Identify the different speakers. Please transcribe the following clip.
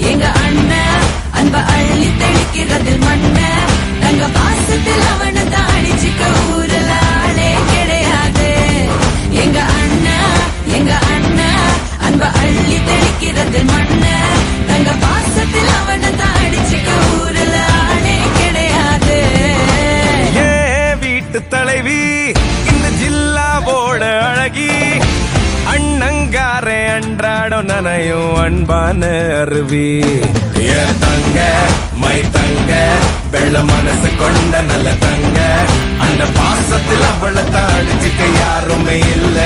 Speaker 1: எங்க அண்ணன் அன்ப அள்ளி தெளிக்கிறதில் மண்ண தங்க பாசத்தில் அவனை தான் அடிச்சுக்க ஊரல ஆளே கிடையாது. எங்க அண்ணன் அன்ப அள்ளி தெளிக்கிறதில் மண்ண தங்க பாசத்தில் அவனை தான் அடிச்சுக்க ஊரல ஆளே கிடையாது.
Speaker 2: வீட்டு தலைவி இந்த ஜில்லாவோட அழகி அண்ணங்காரே அன்றாடம் நனையும் அன்பான அருவி. தங்க மை தங்க வெள்ள மனசு கொண்ட நல்ல தங்க அந்த பாசத்தில் அவளை தாடிச்சுக்க யாருமே இல்ல.